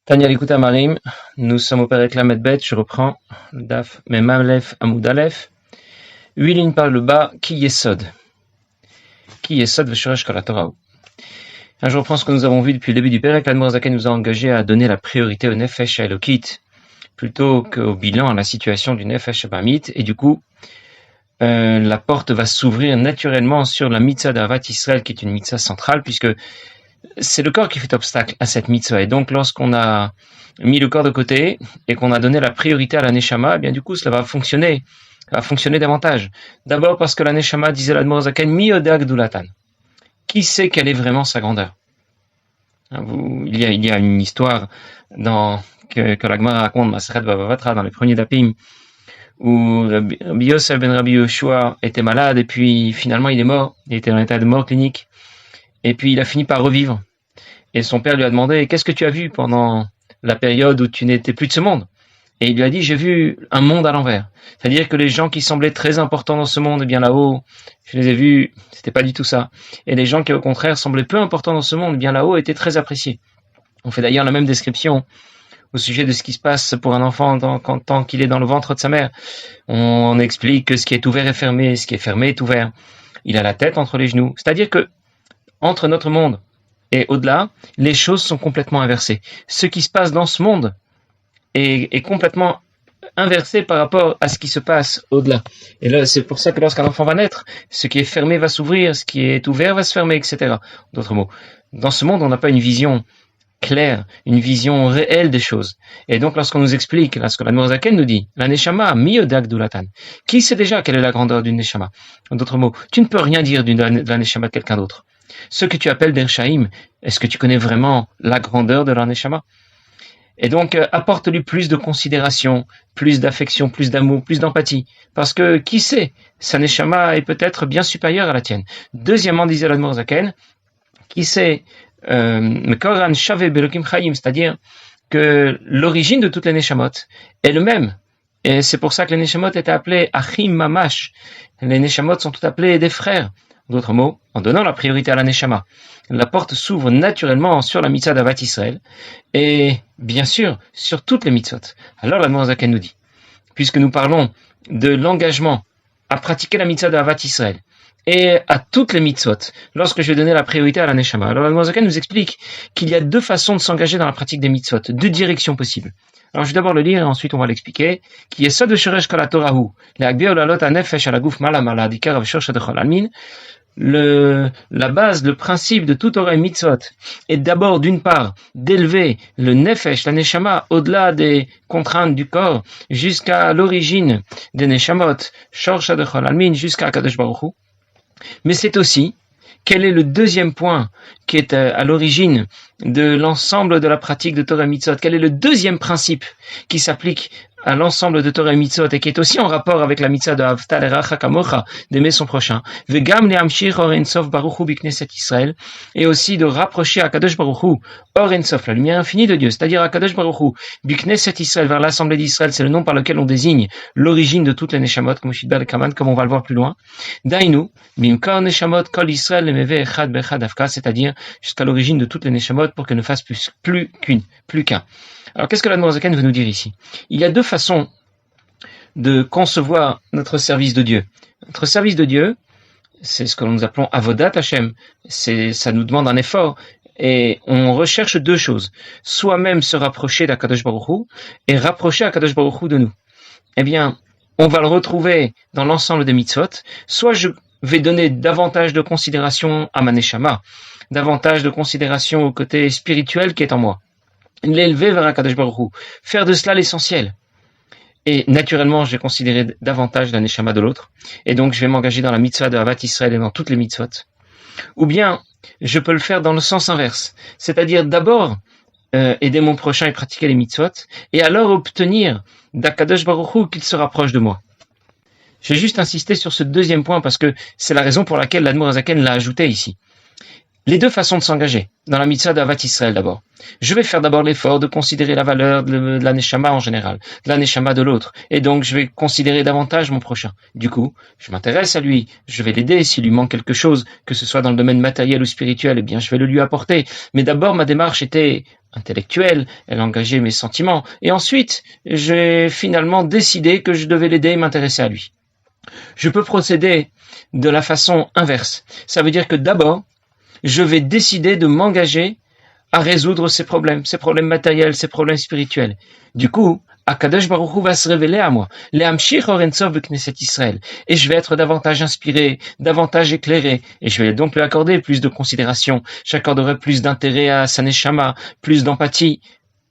Tania Likuta Marim, nous sommes au Perek Lamed Bet, je reprends le Daf Mem Aleph Amoud Aleph. 8 lignes par le bas, Ki Yesod. Ki Yesod Veshoresh Kol HaTorah. Je reprends ce que nous avons vu depuis le début du Perek. L'Admor Zaken nous a engagé à donner la priorité au Nefesh Elokit plutôt qu'au bilan, à la situation du Nefesh Abamit. Et du coup, la porte va s'ouvrir naturellement sur la mitzvah d'Avat Israël, qui est une mitzvah centrale, puisque c'est le corps qui fait obstacle à cette mitzvah. Et donc, lorsqu'on a mis le corps de côté et qu'on a donné la priorité à la Neshama, eh bien, du coup, cela va fonctionner davantage. D'abord parce que la Neshama, disait l'Admor Zaken, mi-odag dulatan. Qui sait quelle est vraiment sa grandeur? Il y a une histoire que la Gemara raconte, Masechet Bava Batra, dans les premiers dapim, où Rabbi Yosef ben Rabbi Yoshua était malade et puis finalement il est mort. Il était en état de mort clinique. Et puis il a fini par revivre. Et son père lui a demandé, qu'est-ce que tu as vu pendant la période où tu n'étais plus de ce monde? Et il lui a dit, j'ai vu un monde à l'envers. C'est-à-dire que les gens qui semblaient très importants dans ce monde, eh bien là-haut, je les ai vus, c'était pas du tout ça. Et les gens qui au contraire semblaient peu importants dans ce monde, eh bien là-haut, étaient très appréciés. On fait d'ailleurs la même description au sujet de ce qui se passe pour un enfant tant qu'il est dans le ventre de sa mère. On explique que ce qui est ouvert est fermé, ce qui est fermé est ouvert. Il a la tête entre les genoux. C'est-à-dire que entre notre monde et au-delà, les choses sont complètement inversées. Ce qui se passe dans ce monde est complètement inversé par rapport à ce qui se passe au-delà. Et là, c'est pour ça que lorsqu'un enfant va naître, ce qui est fermé va s'ouvrir, ce qui est ouvert va se fermer, etc. D'autres mots. Dans ce monde, on n'a pas une vision claire, une vision réelle des choses. Et donc, lorsqu'on nous explique, lorsque l'Admor Zaken nous dit, la Neshama, mi-odag dulatan. Qui sait déjà quelle est la grandeur d'une Neshama? D'autres mots, tu ne peux rien dire de la Neshama de quelqu'un d'autre. Ce que tu appelles d'Ershaïm, est-ce que tu connais vraiment la grandeur de la Neshama? Et donc, apporte-lui plus de considération, plus d'affection, plus d'amour, plus d'empathie. Parce que, qui sait, sa Neshama est peut-être bien supérieure à la tienne. Deuxièmement, disait l'Admor Zaken, qui sait, Mekoran Shave Belokim Chaim, c'est-à-dire que l'origine de toutes les Neshamot est le même. Et c'est pour ça que les Neshamot étaient appelés Achim Mamash. Les Neshamot sont toutes appelées des frères. D'autres mots, en donnant la priorité à la Neshama, la porte s'ouvre naturellement sur la mitzvah d'Avat Israël et, bien sûr, sur toutes les mitzvot. Alors l'Admor Zaken nous dit, puisque nous parlons de l'engagement à pratiquer la mitzvah d'Avat Israël et à toutes les mitzvot, lorsque je vais donner la priorité à la Neshama, alors l'Admor Zaken nous explique qu'il y a deux façons de s'engager dans la pratique des mitzvot, deux directions possibles. Alors je vais d'abord le lire et ensuite on va l'expliquer. Qui est Yesod Veshoresh Kol HaTorah, le'agbiya u'la'alot ha'nefesh al haguf mala mala adikar v'shorsh adechol almin. La base, le principe de tout Torah et mitzvot est d'abord, d'une part, d'élever le nefesh, la neshama, au-delà des contraintes du corps, jusqu'à l'origine des neshamot, shorsh adechol almin, jusqu'à Kadosh Baruch Hu. Mais c'est aussi, quel est le deuxième point qui est à l'origine de l'ensemble de la pratique de Torah et Mitzvot? Quel est le deuxième principe qui s'applique à l'ensemble de Torah et Mitzvot et qui est aussi en rapport avec la mitzvah de Ahavta l'erecha kamocha, d'aimer son prochain, vegam lehamshir or ensof baruch hu bikneset Israël, et aussi de rapprocher Akadosh Baruch Hu, or ensof, la lumière infinie de Dieu, c'est-à-dire Akadosh Baruch Hu, bikneset Israël, vers l'assemblée d'Israël, c'est le nom par lequel on désigne l'origine de toutes les neshamot, comme Shidbar et Kaman, comme on va le voir plus loin. Dainu, mimkar neshamot kol Israël lemeve echad bechad avka, c'est-à-dire jusqu'à l'origine de toutes les neshamot pour qu'elles ne fassent plus qu'un. Alors, qu'est-ce que l'Admor Zaken veut nous dire ici? Il y a deux façons de concevoir notre service de Dieu. Notre service de Dieu, c'est ce que nous appelons Avodat Hashem. Ça nous demande un effort. Et on recherche deux choses. Soit-même se rapprocher d'Akadosh Baruch Hu et rapprocher Akadosh Baruch Hu de nous. Eh bien, on va le retrouver dans l'ensemble des mitzvot. Soit je vais donner davantage de considération à ma neshama, davantage de considération au côté spirituel qui est en moi. L'élever vers Akadosh Baruch Hu, faire de cela l'essentiel. Et naturellement, je vais considérer davantage la neshama de l'autre, et donc je vais m'engager dans la mitzvah de Avat Israël et dans toutes les mitzvot. Ou bien, je peux le faire dans le sens inverse, c'est-à-dire d'abord aider mon prochain et pratiquer les mitzvot, et alors obtenir d'Akadosh Baruch Hu qu'il se rapproche de moi. J'ai juste insisté sur ce deuxième point parce que c'est la raison pour laquelle l'Admor Zaken l'a ajouté ici. les deux façons de s'engager dans la mitzvah d'Avat Israël d'abord. Je vais faire d'abord l'effort de considérer la valeur de la neshama en général, de la neshama de l'autre, et donc je vais considérer davantage mon prochain. Du coup, je m'intéresse à lui, je vais l'aider s'il lui manque quelque chose, que ce soit dans le domaine matériel ou spirituel, eh bien je vais le lui apporter. Mais d'abord ma démarche était intellectuelle, elle engageait mes sentiments, et ensuite j'ai finalement décidé que je devais l'aider et m'intéresser à lui. Je peux procéder de la façon inverse. Ça veut dire que d'abord, je vais décider de m'engager à résoudre ces problèmes matériels, ces problèmes spirituels. Du coup, Akadosh Baruch Hu va se révéler à moi. Lehamshich Or Ein Sof B'Knesset Israël. Et je vais être davantage inspiré, davantage éclairé. Et je vais donc lui accorder plus de considération. J'accorderai plus d'intérêt à sa neshama, plus d'empathie.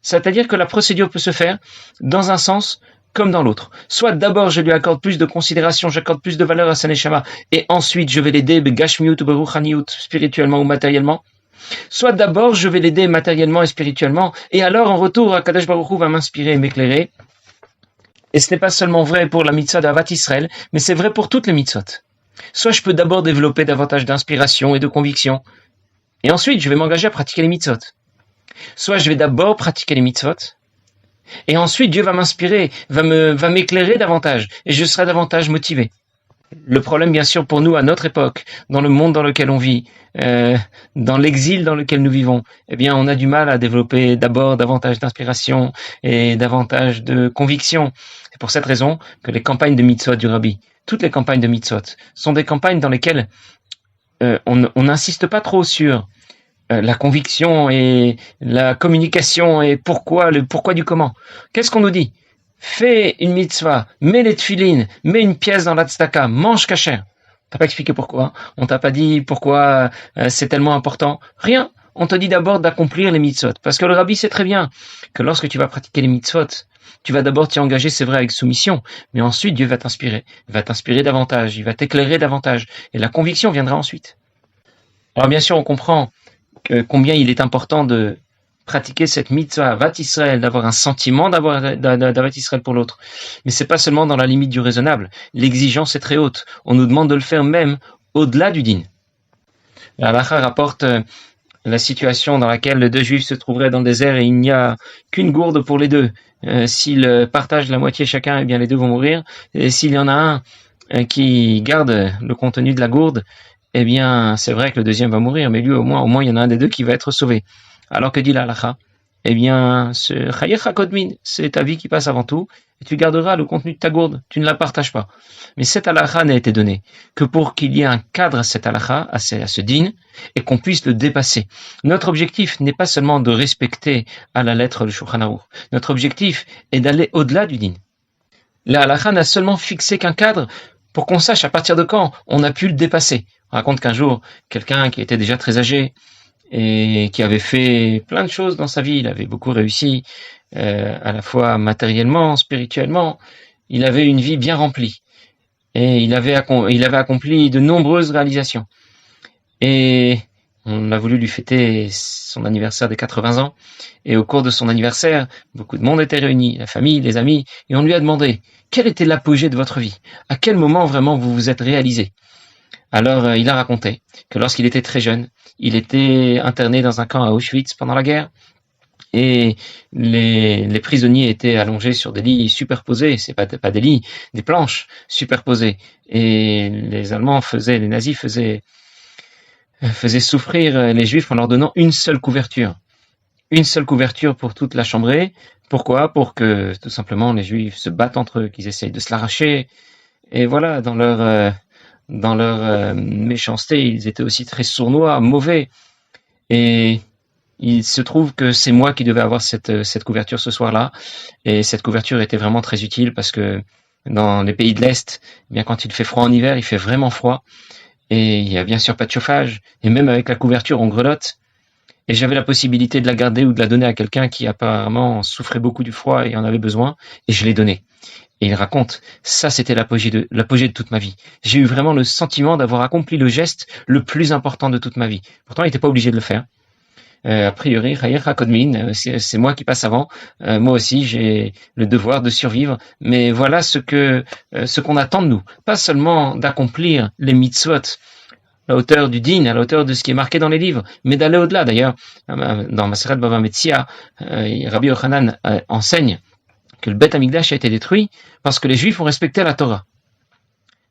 C'est-à-dire que la procédure peut se faire dans un sens comme dans l'autre. Soit d'abord je lui accorde plus de considération, j'accorde plus de valeur à sa neshama, et ensuite je vais l'aider begashmiut ou beruchaniut, spirituellement ou matériellement. Soit d'abord je vais l'aider matériellement et spirituellement, et alors en retour, Akadosh Baruch Hu va m'inspirer et m'éclairer. Et ce n'est pas seulement vrai pour la mitzvah d'Avat Israël, mais c'est vrai pour toutes les mitzvot. Soit je peux d'abord développer davantage d'inspiration et de conviction, et ensuite je vais m'engager à pratiquer les mitzvot. Soit je vais d'abord pratiquer les mitzvot, et ensuite Dieu va m'inspirer, va m'éclairer davantage, et je serai davantage motivé. Le problème, bien sûr, pour nous, à notre époque, dans le monde dans lequel on vit, dans l'exil dans lequel nous vivons, eh bien, on a du mal à développer d'abord davantage d'inspiration et davantage de conviction. C'est pour cette raison que les campagnes de mitzvot du Rabbi, toutes les campagnes de mitzvot, sont des campagnes dans lesquelles on n'insiste pas trop sur la conviction et la communication et le pourquoi du comment. Qu'est-ce qu'on nous dit? Fais une mitzvah, mets les tefilines, mets une pièce dans la tzedaka, mange kasher. T'as pas expliqué pourquoi. On t'a pas dit pourquoi c'est tellement important. Rien. On te dit d'abord d'accomplir les mitzvot. Parce que le rabbi sait très bien que lorsque tu vas pratiquer les mitzvot, tu vas d'abord t'y engager, c'est vrai, avec soumission. Mais ensuite, Dieu va t'inspirer. Il va t'inspirer davantage. Il va t'éclairer davantage. Et la conviction viendra ensuite. Alors bien sûr, on comprend combien il est important de pratiquer cette mitzvah Avat Israël, d'avoir un sentiment d'Avat Israël pour l'autre. Mais c'est pas seulement dans la limite du raisonnable. L'exigence est très haute. On nous demande de le faire même au-delà du din. La Halacha rapporte la situation dans laquelle les deux juifs se trouveraient dans le désert et il n'y a qu'une gourde pour les deux. S'ils partagent la moitié chacun, eh bien les deux vont mourir. Et s'il y en a un qui garde le contenu de la gourde, eh bien c'est vrai que le deuxième va mourir, mais lui au moins il y en a un des deux qui va être sauvé. Alors que dit la halakha? Eh bien, ce chayecha kodmin, c'est ta vie qui passe avant tout, et tu garderas le contenu de ta gourde, tu ne la partages pas. Mais cette halakha n'a été donnée que pour qu'il y ait un cadre à cette halakha, à ce din, et qu'on puisse le dépasser. Notre objectif n'est pas seulement de respecter à la lettre le Shulchan Aruch. Notre objectif est d'aller au-delà du din. La halakha n'a seulement fixé qu'un cadre pour qu'on sache à partir de quand on a pu le dépasser. On raconte qu'un jour, quelqu'un qui était déjà très âgé, et qui avait fait plein de choses dans sa vie, il avait beaucoup réussi, à la fois matériellement, spirituellement, il avait une vie bien remplie, et il avait accompli de nombreuses réalisations. Et on a voulu lui fêter son anniversaire des 80 ans, et au cours de son anniversaire, beaucoup de monde était réuni, la famille, les amis, et on lui a demandé, quel était l'apogée de votre vie? À quel moment vraiment vous vous êtes réalisé? Alors, il a raconté que lorsqu'il était très jeune, il était interné dans un camp à Auschwitz pendant la guerre, et les prisonniers étaient allongés sur des lits superposés, c'est pas des lits, des planches superposées, et les nazis faisaient souffrir les Juifs en leur donnant une seule couverture pour toute la chambrée. Pourquoi? Pour que tout simplement les Juifs se battent entre eux, qu'ils essayent de se l'arracher, et voilà, dans leur méchanceté, ils étaient aussi très sournois, mauvais. Et il se trouve que c'est moi qui devais avoir cette couverture ce soir-là. Et cette couverture était vraiment très utile parce que dans les pays de l'Est, eh bien quand il fait froid en hiver, il fait vraiment froid. Et il y a bien sûr pas de chauffage. Et même avec la couverture, on grelotte. Et j'avais la possibilité de la garder ou de la donner à quelqu'un qui apparemment souffrait beaucoup du froid et en avait besoin. Et je l'ai donnée. Et il raconte, ça c'était l'apogée de toute ma vie. J'ai eu vraiment le sentiment d'avoir accompli le geste le plus important de toute ma vie. Pourtant, il n'était pas obligé de le faire. A priori, chayecha kodmin, c'est moi qui passe avant. Moi aussi, j'ai le devoir de survivre. Mais voilà ce qu'on attend de nous. Pas seulement d'accomplir les mitzvot la hauteur du din, à la hauteur de ce qui est marqué dans les livres, mais d'aller au-delà. D'ailleurs, dans Maseret Bava Metzia, Rabbi Yochanan enseigne que le Beth Amikdash a été détruit parce que les Juifs ont respecté la Torah.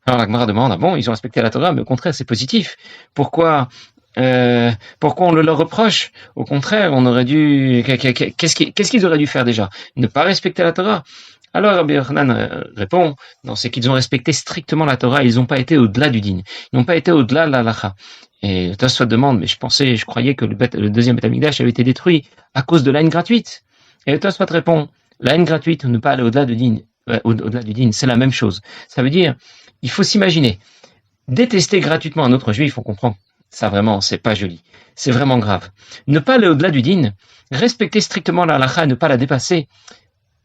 Alors la Gemara demande, bon, ils ont respecté la Torah, mais au contraire, c'est positif. Pourquoi on le leur reproche? Au contraire, on aurait dû, qu'est-ce qu'ils auraient dû faire déjà? Ne pas respecter la Torah? Alors Rabbi Yochanan répond, non, c'est qu'ils ont respecté strictement la Torah, ils n'ont pas été au-delà du din, ils n'ont pas été au-delà de la halacha. Et Tosfot demande, mais je croyais que le deuxième Beth Amikdash avait été détruit à cause de la haine gratuite. Et Tosfot répond, la haine gratuite, ne pas aller au-delà du din, au-delà du din, c'est la même chose. Ça veut dire, il faut s'imaginer, détester gratuitement un autre juif, on comprend. Ça vraiment, c'est pas joli. C'est vraiment grave. Ne pas aller au-delà du din, respecter strictement la halakha et ne pas la dépasser,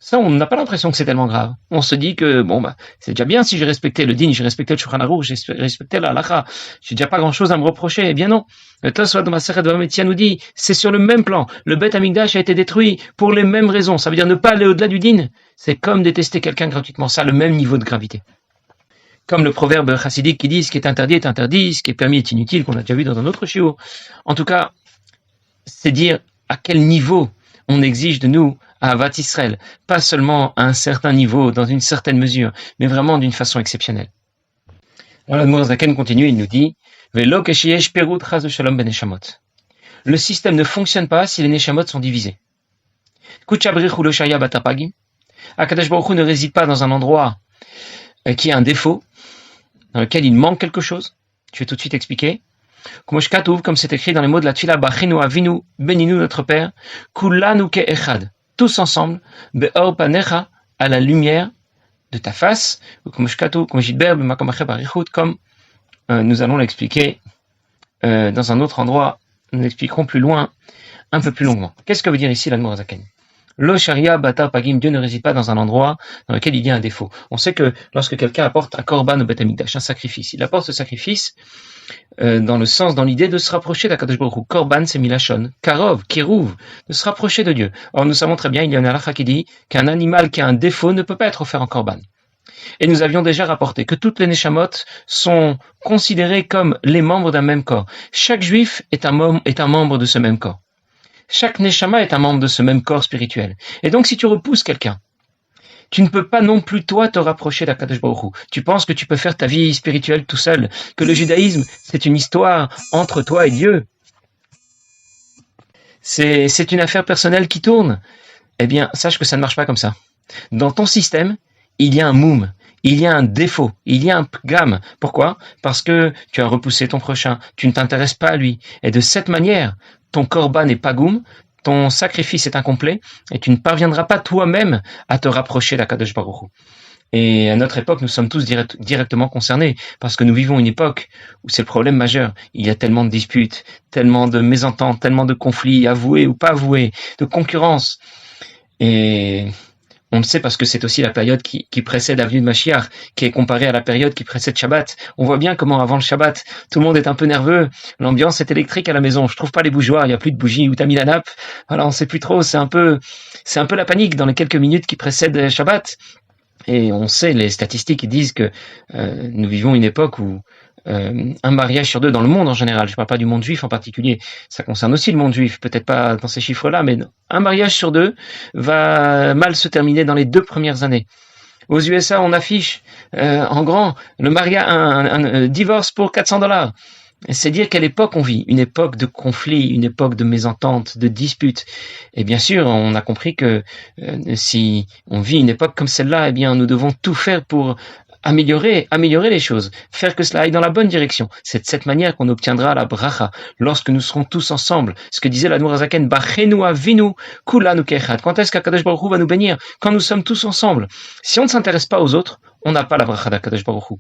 ça, on n'a pas l'impression que c'est tellement grave. On se dit que, bon, c'est déjà bien si j'ai respecté le din, j'ai respecté le Shulchan Aruch, j'ai respecté la halakha. J'ai déjà pas grand chose à me reprocher. Eh bien non. Le Tosfot de Maseret Bava Metzia nous dit, c'est sur le même plan. Le Beth Amikdash a été détruit pour les mêmes raisons. Ça veut dire ne pas aller au-delà du din. C'est comme détester quelqu'un gratuitement. Ça a le même niveau de gravité. Comme le proverbe chassidique qui dit, ce qui est interdit, ce qui est permis est inutile, qu'on a déjà vu dans un autre shiur. En tout cas, c'est dire à quel niveau on exige de nous à Avat Israël, pas seulement à un certain niveau, dans une certaine mesure, mais vraiment d'une façon exceptionnelle. Alors l'Admor Zaken continue, il nous dit, Velo kesheyesh perut chas v'shalom ben neshamot. Le système ne fonctionne pas si les neshamot sont divisés. Kuchabrich ou loshaya batapagim. Akadosh Baruch Hu ne réside pas dans un endroit qui a un défaut, dans lequel il manque quelque chose. Je vais tout de suite expliquer. Comme c'est écrit dans les mots de la Tfila, Bachinu Avinu, bénis-nous notre Père, Kulanu ke'echad, tous ensemble, Be'or panecha, à la lumière de ta face, comme nous allons l'expliquer dans un autre endroit, nous l'expliquerons plus loin, un peu plus longuement. Qu'est-ce que veut dire ici l'Admor Zaken? Lo sharia batar pagim, Dieu ne réside pas dans un endroit dans lequel il y a un défaut. On sait que lorsque quelqu'un apporte un korban au Beth Amikdash, un sacrifice, il apporte ce sacrifice dans l'idée de se rapprocher d'Akadosh Baruch Hu. Korban, c'est milachon. Karov, kirouv, de se rapprocher de Dieu. Or, nous savons très bien, il y a une halakha qui dit qu'un animal qui a un défaut ne peut pas être offert en korban. Et nous avions déjà rapporté que toutes les neshamot sont considérées comme les membres d'un même corps. Chaque juif est un membre de ce même corps. Chaque neshama est un membre de ce même corps spirituel. Et donc, si tu repousses quelqu'un, tu ne peux pas non plus, toi, te rapprocher d'Akadosh Baruch Hu. Tu penses que tu peux faire ta vie spirituelle tout seul, que le judaïsme, c'est une histoire entre toi et Dieu. C'est une affaire personnelle qui tourne. Eh bien, sache que ça ne marche pas comme ça. Dans ton système, il y a un moum, il y a un défaut, il y a un pgam. Pourquoi? Parce que tu as repoussé ton prochain, tu ne t'intéresses pas à lui. Et de cette manière, ton korban est pagoum, ton sacrifice est incomplet, et tu ne parviendras pas toi-même à te rapprocher d'Akadosh Baruch Hu. Et à notre époque, nous sommes tous directement concernés, parce que nous vivons une époque où c'est le problème majeur. Il y a tellement de disputes, tellement de mésententes, tellement de conflits, avoués ou pas avoués, de concurrence. Et on le sait parce que c'est aussi la période qui précède la venue de Mashiach, qui est comparée à la période qui précède Shabbat. On voit bien comment avant le Shabbat, tout le monde est un peu nerveux, l'ambiance est électrique à la maison, je trouve pas les bougeoirs, il y a plus de bougies, où t'as mis la nappe, voilà, on sait plus trop, c'est un peu la panique dans les quelques minutes qui précèdent Shabbat. Et on sait, les statistiques disent que nous vivons une époque où un mariage sur deux dans le monde en général, je ne parle pas du monde juif en particulier, ça concerne aussi le monde juif, peut-être pas dans ces chiffres-là, mais un mariage sur deux va mal se terminer dans les 2 premières années. Aux USA, on affiche en grand le mariage, un divorce pour $400. C'est dire quelle époque on vit, une époque de conflit, une époque de mésentente, de disputes. Et bien sûr, on a compris que si on vit une époque comme celle-là, eh bien, nous devons tout faire pour améliorer les choses, faire que cela aille dans la bonne direction. C'est de cette manière qu'on obtiendra la bracha, lorsque nous serons tous ensemble. Ce que disait l'Admor Zaken, Bachenu Avinu Kulanu Kechad. Quand est-ce qu'Akadosh Baruch Hu va nous bénir? Quand nous sommes tous ensemble. Si on ne s'intéresse pas aux autres, on n'a pas la bracha d'Akadosh Baruch Hu.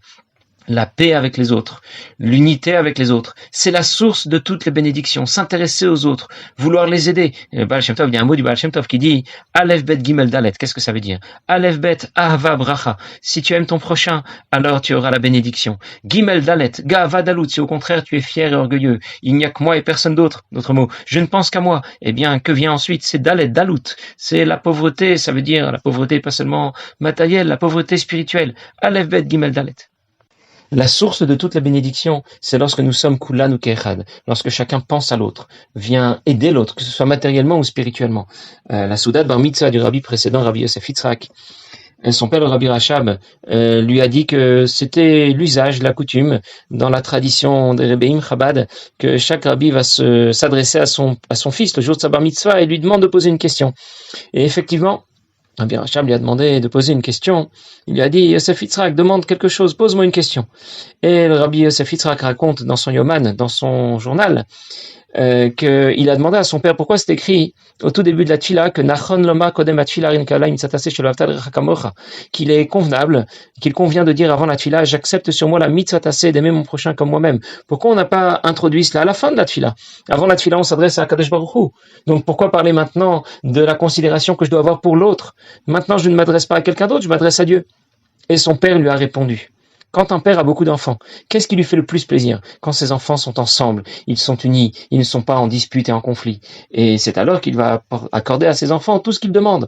La paix avec les autres, l'unité avec les autres, c'est la source de toutes les bénédictions. S'intéresser aux autres, vouloir les aider. Le Baal Shem Tov, il y a un mot du Baal Shem Tov qui dit Aleph Bet Gimel Dalet. Qu'est-ce que ça veut dire? Aleph Bet Ahava Bracha. Si tu aimes ton prochain, alors tu auras la bénédiction. Gimel Dalet, Ga'ava Dalut. Si au contraire tu es fier et orgueilleux, il n'y a que moi et personne d'autre. D'autres mots, je ne pense qu'à moi. Eh bien, que vient ensuite? C'est Dalet, Dalut. C'est la pauvreté. Ça veut dire la pauvreté pas seulement matérielle, la pauvreté spirituelle. Aleph Bet Gimel Dalet. La source de toute la bénédiction, c'est lorsque nous sommes kulan ou kechad, lorsque chacun pense à l'autre, vient aider l'autre, que ce soit matériellement ou spirituellement. La Soudat bar mitzvah du rabbi précédent, Rabbi Yosef Yitzhak, son père, le Rabbi Rachab, lui a dit que c'était l'usage, la coutume, dans la tradition des Rebbeim Chabad, que chaque rabbi va s'adresser à son fils le jour de sa bar mitzvah et lui demande de poser une question. Et effectivement, Rabbi Rachab lui a demandé de poser une question. Il lui a dit, Yosef Yitzhak, demande quelque chose, pose-moi une question. Et le Rabbi Yosef Yitzhak raconte dans son Yoman, dans son journal, qu'il a demandé à son père pourquoi c'est écrit au tout début de la tfila que Nachon Loma Kodem Atfila Rinkala Mitzatase Shelavtad Rechakamocha, qu'il est convenable, qu'il convient de dire avant la tfila, j'accepte sur moi la Mitzatase d'aimer mon prochain comme moi-même. Pourquoi on n'a pas introduit cela à la fin de la tfila? Avant la tfila, on s'adresse à Kadosh Baruch Hu. Donc pourquoi parler maintenant de la considération que je dois avoir pour l'autre? Maintenant, je ne m'adresse pas à quelqu'un d'autre, je m'adresse à Dieu. Et son père lui a répondu. Quand un père a beaucoup d'enfants, qu'est-ce qui lui fait le plus plaisir? Quand ses enfants sont ensemble, ils sont unis, ils ne sont pas en dispute et en conflit. Et c'est alors qu'il va accorder à ses enfants tout ce qu'ils demandent.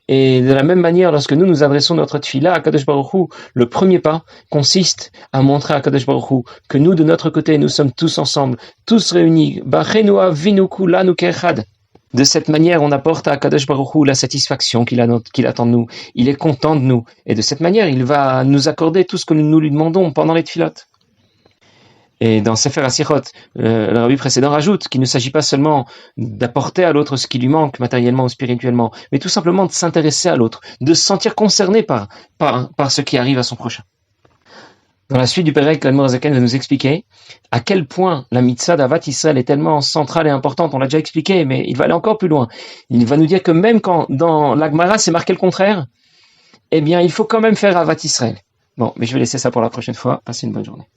Et de la même manière, lorsque nous nous adressons notre tfila à Kadosh Baruch Hu, le premier pas consiste à montrer à Kadosh Baruch Hu que nous, de notre côté, nous sommes tous ensemble, tous réunis. Bachenu avinu kulanu kechad. De cette manière, on apporte à Kadosh Baruch Hu la satisfaction qu'il attend de nous. Il est content de nous. Et de cette manière, il va nous accorder tout ce que nous lui demandons pendant les tfilotes. Et dans Sefer HaSichot, le rabbi précédent rajoute qu'il ne s'agit pas seulement d'apporter à l'autre ce qui lui manque matériellement ou spirituellement, mais tout simplement de s'intéresser à l'autre, de se sentir concerné par ce qui arrive à son prochain. Dans la suite du Pérec, l'Admor Azaken va nous expliquer à quel point la mitzvah d'Avat Yisraël est tellement centrale et importante. On l'a déjà expliqué, mais il va aller encore plus loin. Il va nous dire que même quand dans la Gemara c'est marqué le contraire, eh bien il faut quand même faire Avat Yisraël. Bon, mais je vais laisser ça pour la prochaine fois. Passez une bonne journée.